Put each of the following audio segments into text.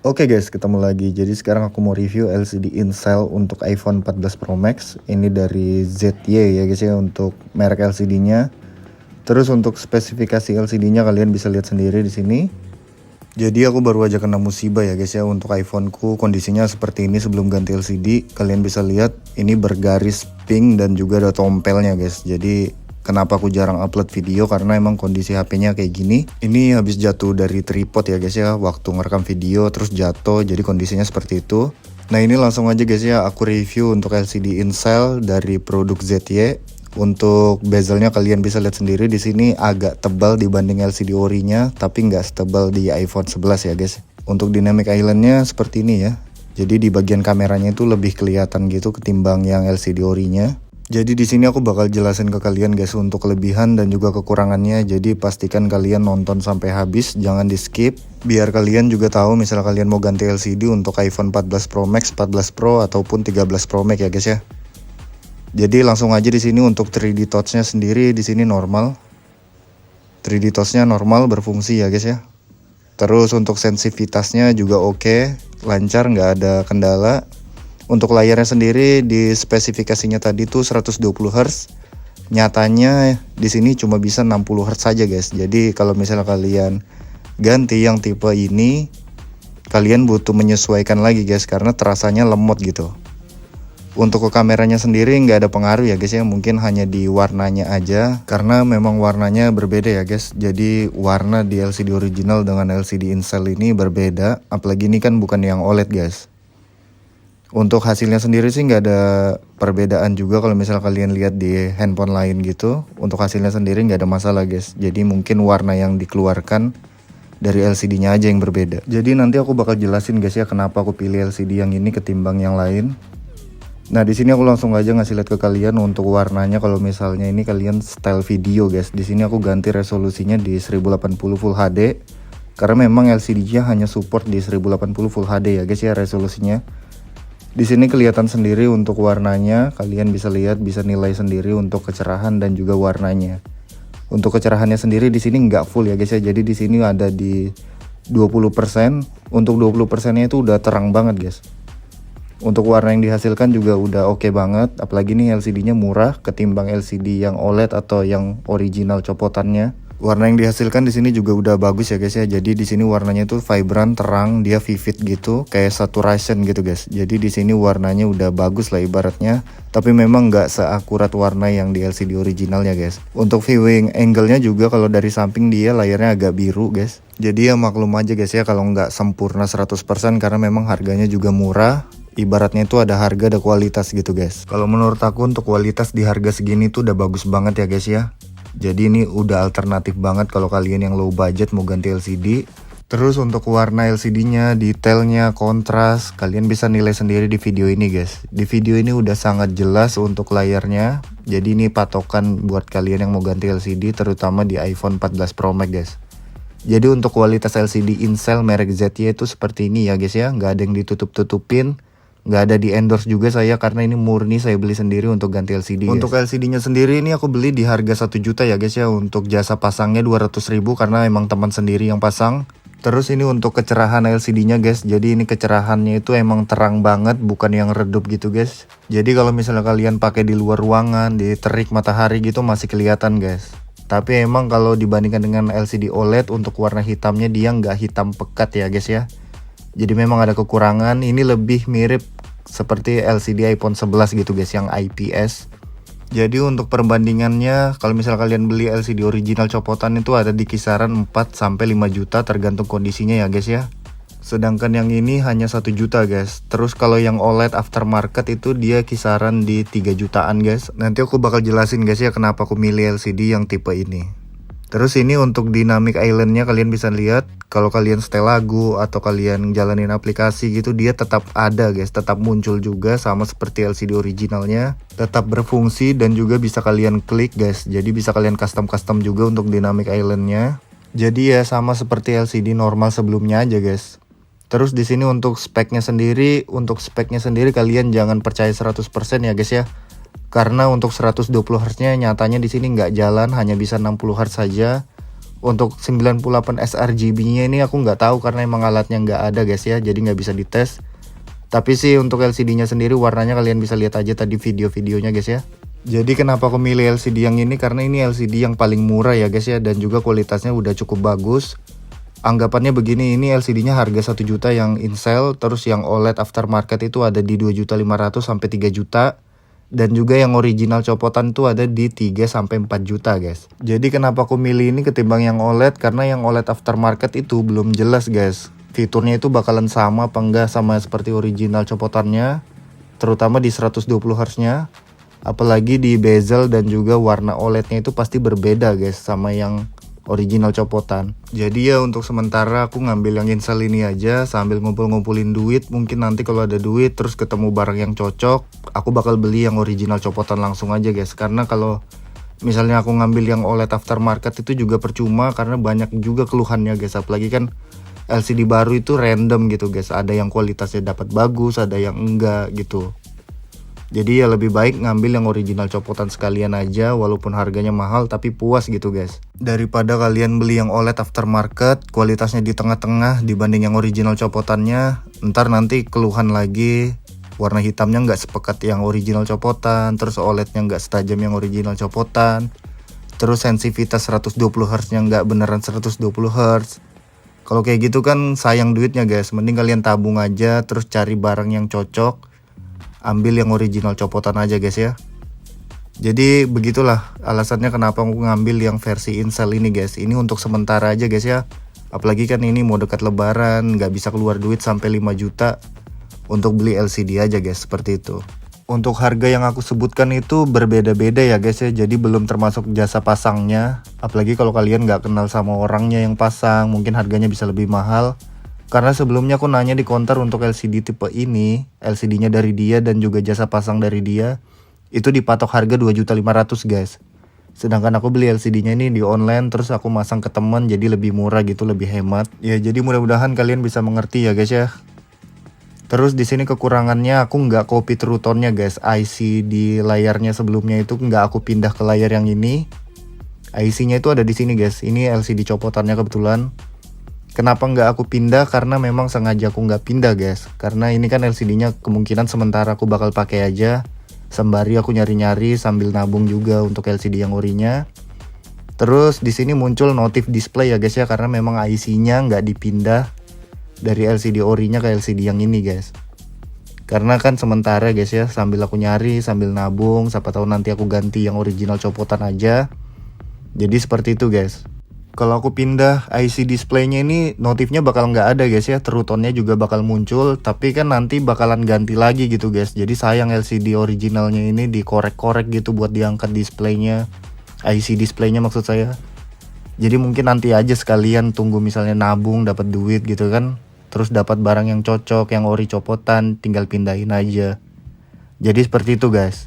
Oke guys, ketemu lagi. Jadi sekarang aku mau review LCD in-cell untuk iPhone 14 Pro Max. Ini dari ZY ya guys ya untuk merek LCD-nya. Terus untuk spesifikasi LCD-nya kalian bisa lihat sendiri di sini. Jadi aku baru aja kena musibah ya guys ya untuk iPhone-ku. Kondisinya seperti ini sebelum ganti LCD. Kalian bisa lihat ini bergaris pink dan juga ada tompelnya guys. Jadi kenapa aku jarang upload video karena emang kondisi HP-nya kayak gini. Ini habis jatuh dari tripod ya guys ya, waktu ngerekam video terus jatuh, jadi kondisinya seperti itu. Nah ini langsung aja guys ya, aku review untuk LCD in-cell dari produk ZY. Untuk bezelnya kalian bisa lihat sendiri di sini agak tebal dibanding LCD ori-nya, tapi nggak setebal di iPhone 11 ya guys. Untuk dynamic island-nya seperti ini ya. Jadi di bagian kameranya itu lebih kelihatan gitu ketimbang yang LCD ori-nya. Jadi di sini aku bakal jelasin ke kalian guys untuk kelebihan dan juga kekurangannya. Jadi pastikan kalian nonton sampai habis, jangan di skip. Biar kalian juga tahu misal kalian mau ganti LCD untuk iPhone 14 Pro Max, 14 Pro ataupun 13 Pro Max ya guys ya. Jadi langsung aja di sini untuk 3D touch-nya sendiri di sini normal. 3D touch-nya normal berfungsi ya guys ya. Terus untuk sensitivitasnya juga oke, lancar, nggak ada kendala. Untuk layarnya sendiri di spesifikasinya tadi tuh 120 Hz. Nyatanya di sini cuma bisa 60 Hz saja guys. Jadi kalau misalnya kalian ganti yang tipe ini, kalian butuh menyesuaikan lagi guys karena terasanya lemot gitu. Untuk ke kameranya sendiri nggak ada pengaruh ya guys ya, mungkin hanya di warnanya aja karena memang warnanya berbeda ya guys. Jadi warna di LCD original dengan LCD in-cell ini berbeda, apalagi ini kan bukan yang OLED guys. Untuk hasilnya sendiri sih nggak ada perbedaan juga kalau misalnya kalian lihat di handphone lain gitu. Untuk hasilnya sendiri nggak ada masalah guys. Jadi mungkin warna yang dikeluarkan dari LCD-nya aja yang berbeda. Jadi nanti aku bakal jelasin guys ya kenapa aku pilih LCD yang ini ketimbang yang lain. Nah di sini aku langsung aja ngasih lihat ke kalian untuk warnanya. Kalau misalnya ini kalian style video guys, di sini aku ganti resolusinya di 1080 Full HD karena memang LCD-nya hanya support di 1080 Full HD ya guys ya resolusinya. Di sini kelihatan sendiri untuk warnanya, kalian bisa lihat, bisa nilai sendiri untuk kecerahan dan juga warnanya. Untuk kecerahannya sendiri di sini nggak full ya guys ya, jadi di sini ada di 20%. Untuk 20%-nya itu udah terang banget guys. Untuk warna yang dihasilkan juga udah oke banget, apalagi nih LCD-nya murah ketimbang LCD yang OLED atau yang original copotannya. Warna yang dihasilkan di sini juga udah bagus ya guys ya. Jadi di sini warnanya tuh vibrant, terang, dia vivid gitu, kayak saturation gitu guys. Jadi di sini warnanya udah bagus lah ibaratnya. Tapi memang nggak seakurat warna yang di LCD originalnya guys. Untuk viewing angle-nya juga kalau dari samping dia layarnya agak biru guys. Jadi ya maklum aja guys ya kalau nggak sempurna 100% karena memang harganya juga murah. Ibaratnya itu ada harga ada kualitas gitu guys. Kalau menurut aku untuk kualitas di harga segini tuh udah bagus banget ya guys ya. Jadi ini udah alternatif banget kalau kalian yang low budget mau ganti LCD. Terus untuk warna LCD-nya, detailnya, kontras, kalian bisa nilai sendiri di video ini guys. Di video ini udah sangat jelas untuk layarnya. Jadi ini patokan buat kalian yang mau ganti LCD terutama di iPhone 14 Pro Max guys. Jadi untuk kualitas LCD in-cell merek ZY itu seperti ini ya guys ya. Nggak ada yang ditutup-tutupin. Nggak ada di endorse juga saya karena ini murni saya beli sendiri untuk ganti LCD guys. Untuk LCD-nya sendiri ini aku beli di harga 1 juta ya guys ya. Untuk jasa pasangnya 200.000 karena emang teman sendiri yang pasang. Terus ini untuk kecerahan LCD-nya guys. Jadi ini kecerahannya itu emang terang banget, bukan yang redup gitu guys. Jadi kalau misalnya kalian pakai di luar ruangan, di terik matahari gitu masih kelihatan guys. Tapi emang kalau dibandingkan dengan LCD OLED untuk warna hitamnya dia nggak hitam pekat ya guys ya. Jadi memang ada kekurangan. Ini lebih mirip seperti LCD iPhone 11 gitu guys yang IPS. Jadi untuk perbandingannya kalau misal kalian beli LCD original copotan itu ada di kisaran 4-5 juta tergantung kondisinya ya guys ya. Sedangkan yang ini hanya 1 juta guys. Terus kalau yang OLED aftermarket itu dia kisaran di 3 jutaan guys. Nanti aku bakal jelasin guys ya kenapa aku milih LCD yang tipe ini. Terus ini untuk dynamic island-nya kalian bisa lihat kalau kalian setel lagu atau kalian jalanin aplikasi gitu dia tetap ada guys, tetap muncul juga sama seperti LCD originalnya, tetap berfungsi dan juga bisa kalian klik guys. Jadi bisa kalian custom juga untuk dynamic island-nya. Jadi ya sama seperti LCD normal sebelumnya aja guys. Terus di sini untuk speknya sendiri kalian jangan percaya 100% ya guys ya. Karena untuk 120 Hz-nya nyatanya di sini nggak jalan, hanya bisa 60 Hz saja. Untuk 98 sRGB-nya ini aku nggak tahu karena emang alatnya nggak ada guys ya, jadi nggak bisa dites. Tapi sih untuk LCD-nya sendiri warnanya kalian bisa lihat aja tadi video-videonya guys ya. Jadi kenapa aku milih LCD yang ini, karena ini LCD yang paling murah ya guys ya, dan juga kualitasnya udah cukup bagus. Anggapannya begini, ini LCD-nya harga 1 juta yang in-cell, terus yang OLED aftermarket itu ada di 2.500.000 sampai 3 juta. Dan juga yang original copotan itu ada di 3 sampai 4 juta guys. Jadi kenapa aku milih ini ketimbang yang OLED, karena yang OLED aftermarket itu belum jelas guys. Fiturnya itu bakalan sama apa enggak sama seperti original copotannya, terutama di 120 Hz nya. Apalagi di bezel dan juga warna OLED-nya itu pasti berbeda guys sama yang original copotan. Jadi ya untuk sementara aku ngambil yang in-cell ini aja sambil ngumpul-ngumpulin duit. Mungkin nanti kalau ada duit terus ketemu barang yang cocok, aku bakal beli yang original copotan langsung aja guys. Karena kalau misalnya aku ngambil yang OLED aftermarket itu juga percuma, karena banyak juga keluhannya guys. Apalagi kan LCD baru itu random gitu guys, ada yang kualitasnya dapat bagus, ada yang enggak gitu. Jadi ya lebih baik ngambil yang original copotan sekalian aja, walaupun harganya mahal tapi puas gitu guys. Daripada kalian beli yang OLED aftermarket, kualitasnya di tengah-tengah dibanding yang original copotannya, ntar nanti keluhan lagi, warna hitamnya nggak sepekat yang original copotan, terus OLED-nya nggak setajam yang original copotan, terus sensitivitas 120 Hz nya nggak beneran 120 Hz. Kalau kayak gitu kan sayang duitnya guys, mending kalian tabung aja terus cari barang yang cocok. Ambil yang original copotan aja guys ya. Jadi begitulah alasannya kenapa aku ngambil yang versi in-cell ini guys. Ini untuk sementara aja guys ya. Apalagi kan ini mau dekat lebaran, nggak bisa keluar duit sampai 5 juta untuk beli LCD aja guys, seperti itu. Untuk harga yang aku sebutkan itu berbeda-beda ya guys ya. Jadi belum termasuk jasa pasangnya. Apalagi kalau kalian nggak kenal sama orangnya yang pasang, mungkin harganya bisa lebih mahal. Karena sebelumnya aku nanya di counter untuk LCD tipe ini, LCD-nya dari dia dan juga jasa pasang dari dia, itu dipatok harga 2.500.000 guys. Sedangkan aku beli LCD-nya ini di online, terus aku masang ke teman, jadi lebih murah gitu, lebih hemat. Ya jadi mudah-mudahan kalian bisa mengerti ya guys ya. Terus di sini kekurangannya aku nggak copy true tone-nya guys. IC di layarnya sebelumnya itu nggak aku pindah ke layar yang ini. IC-nya itu ada di sini guys. Ini LCD copotannya kebetulan. Kenapa nggak aku pindah? Karena memang sengaja aku nggak pindah guys. Karena ini kan LCD-nya kemungkinan sementara aku bakal pakai aja. Sembari aku nyari-nyari sambil nabung juga untuk LCD yang orinya. Terus di sini muncul notif display ya guys ya, karena memang IC-nya nggak dipindah dari LCD orinya ke LCD yang ini guys. Karena kan sementara guys ya, sambil aku nyari, sambil nabung, siapa tahu nanti aku ganti yang original copotan aja. Jadi seperti itu guys. Kalau aku pindah IC displaynya ini, notifnya bakal nggak ada guys ya, true tone-nya juga bakal muncul, tapi kan nanti bakalan ganti lagi gitu guys. Jadi sayang LCD originalnya ini dikorek-korek gitu buat diangkat displaynya, IC displaynya maksud saya. Jadi mungkin nanti aja sekalian tunggu misalnya nabung dapat duit gitu kan, terus dapat barang yang cocok, yang ori copotan, tinggal pindahin aja. Jadi seperti itu guys.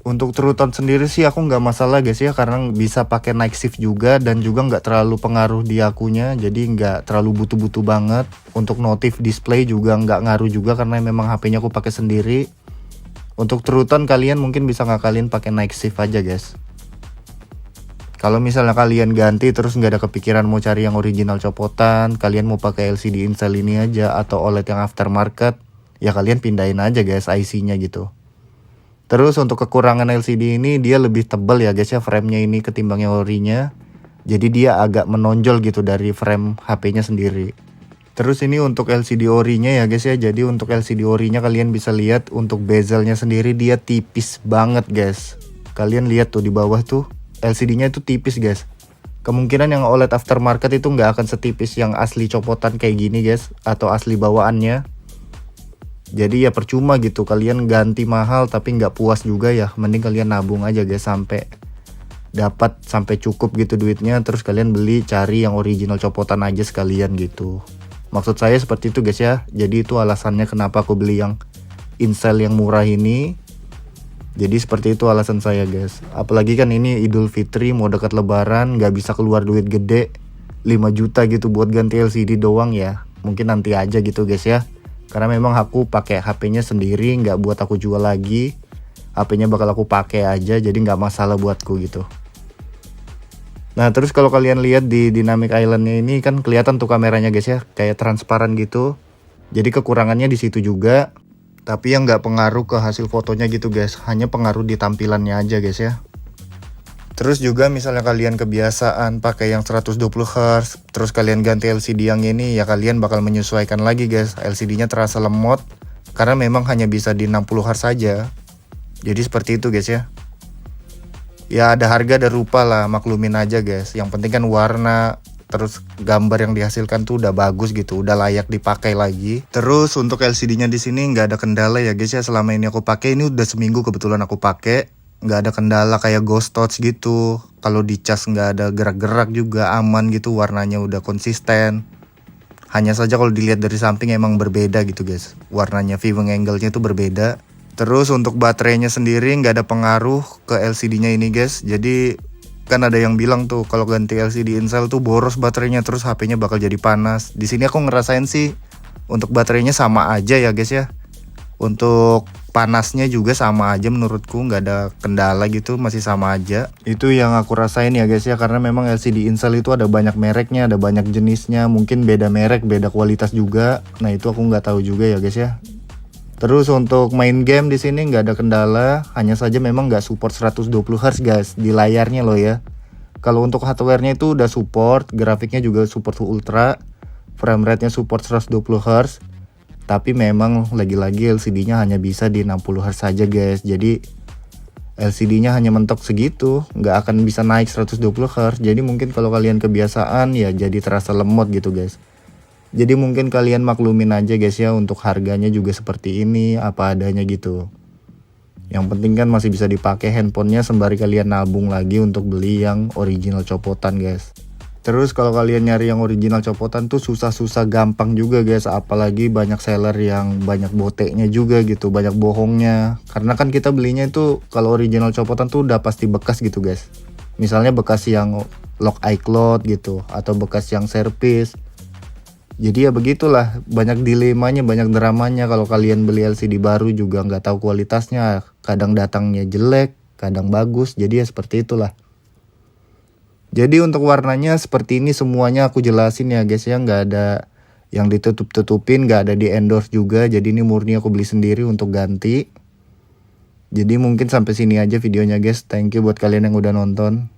Untuk true tone sendiri sih aku nggak masalah guys ya, karena bisa pakai night shift juga dan juga nggak terlalu pengaruh di akunya, jadi nggak terlalu butuh-butuh banget. Untuk notif display juga nggak ngaruh juga karena memang HP-nya aku pakai sendiri. Untuk true tone kalian mungkin bisa ngakalin pakai night shift aja guys. Kalau misalnya kalian ganti terus nggak ada kepikiran mau cari yang original copotan, kalian mau pakai LCD in-cell ini aja atau OLED yang aftermarket, ya kalian pindahin aja guys IC-nya gitu. Terus untuk kekurangan LCD ini, dia lebih tebal ya guys ya frame-nya ini ketimbang yang orinya. Jadi dia agak menonjol gitu dari frame HP-nya sendiri. Terus ini untuk LCD orinya ya guys ya. Jadi untuk LCD orinya kalian bisa lihat untuk bezelnya sendiri dia tipis banget guys. Kalian lihat tuh di bawah tuh LCD-nya itu tipis guys. Kemungkinan yang OLED aftermarket itu nggak akan setipis yang asli copotan kayak gini guys, atau asli bawaannya. Jadi ya percuma gitu, kalian ganti mahal tapi nggak puas juga ya. Mending kalian nabung aja guys sampai dapat, sampai cukup gitu duitnya. Terus kalian beli, cari yang original copotan aja sekalian gitu. Maksud saya seperti itu guys ya. Jadi itu alasannya kenapa aku beli yang in-cell yang murah ini. Jadi seperti itu alasan saya guys. Apalagi kan ini Idul Fitri mau dekat lebaran, nggak bisa keluar duit gede 5 juta gitu buat ganti LCD doang ya. Mungkin nanti aja gitu guys ya. Karena memang aku pakai HP-nya sendiri, nggak buat aku jual lagi. HP-nya bakal aku pakai aja, jadi nggak masalah buatku gitu. Nah terus kalau kalian lihat di Dynamic Islandnya ini kan kelihatan tuh kameranya guys ya, kayak transparan gitu. Jadi kekurangannya di situ juga. Tapi yang nggak pengaruh ke hasil fotonya gitu guys, hanya pengaruh di tampilannya aja guys ya. Terus juga misalnya kalian kebiasaan pakai yang 120 Hz, terus kalian ganti LCD yang ini, ya kalian bakal menyesuaikan lagi guys. LCD-nya terasa lemot, karena memang hanya bisa di 60 Hz saja. Jadi seperti itu guys ya. Ya ada harga ada rupa lah, maklumin aja guys. Yang penting kan warna, terus gambar yang dihasilkan tuh udah bagus gitu, udah layak dipakai lagi. Terus untuk LCD-nya di sini nggak ada kendala ya guys ya. Selama ini aku pakai, ini udah seminggu kebetulan aku pakai. Nggak ada kendala kayak ghost touch gitu. Kalau dicas nggak ada gerak-gerak juga, aman gitu, warnanya udah konsisten. Hanya saja kalau dilihat dari samping emang berbeda gitu guys, warnanya viewing angle-nya itu berbeda. Terus untuk baterainya sendiri nggak ada pengaruh ke LCD-nya ini guys. Jadi kan ada yang bilang tuh kalau ganti LCD Incel tuh boros baterainya, terus HP-nya bakal jadi panas. Di sini aku ngerasain sih untuk baterainya sama aja ya guys ya. Untuk panasnya juga sama aja menurutku, nggak ada kendala gitu, masih sama aja. Itu yang aku rasain ya guys ya, karena memang LCD Incel itu ada banyak mereknya, ada banyak jenisnya, mungkin beda merek, beda kualitas juga. Nah itu aku nggak tahu juga ya guys ya. Terus untuk main game di sini nggak ada kendala, hanya saja memang nggak support 120 Hz guys di layarnya loh ya. Kalau untuk hardware-nya itu udah support, grafiknya juga support ultra, frame rate-nya support 120 Hz. Tapi memang lagi-lagi LCD-nya hanya bisa di 60 Hz saja guys. Jadi LCD-nya hanya mentok segitu, nggak akan bisa naik 120 Hz. Jadi mungkin kalau kalian kebiasaan ya jadi terasa lemot gitu guys. Jadi mungkin kalian maklumin aja guys ya, untuk harganya juga seperti ini, apa adanya gitu. Yang penting kan masih bisa dipakai handphonenya sembari kalian nabung lagi untuk beli yang original copotan guys. Terus kalau kalian nyari yang original copotan tuh susah-susah gampang juga guys, apalagi banyak seller yang banyak boteknya juga gitu, banyak bohongnya. Karena kan kita belinya itu kalau original copotan tuh udah pasti bekas gitu guys. Misalnya bekas yang lock iCloud gitu, atau bekas yang servis. Jadi ya begitulah, banyak dilemanya, banyak dramanya kalau kalian beli LCD baru juga nggak tahu kualitasnya. Kadang datangnya jelek, kadang bagus, jadi ya seperti itulah. Jadi untuk warnanya seperti ini semuanya aku jelasin ya guys ya, nggak ada yang ditutup-tutupin, nggak ada di endorse juga. Jadi ini murni aku beli sendiri untuk ganti. Jadi mungkin sampai sini aja videonya guys. Thank you buat kalian yang udah nonton.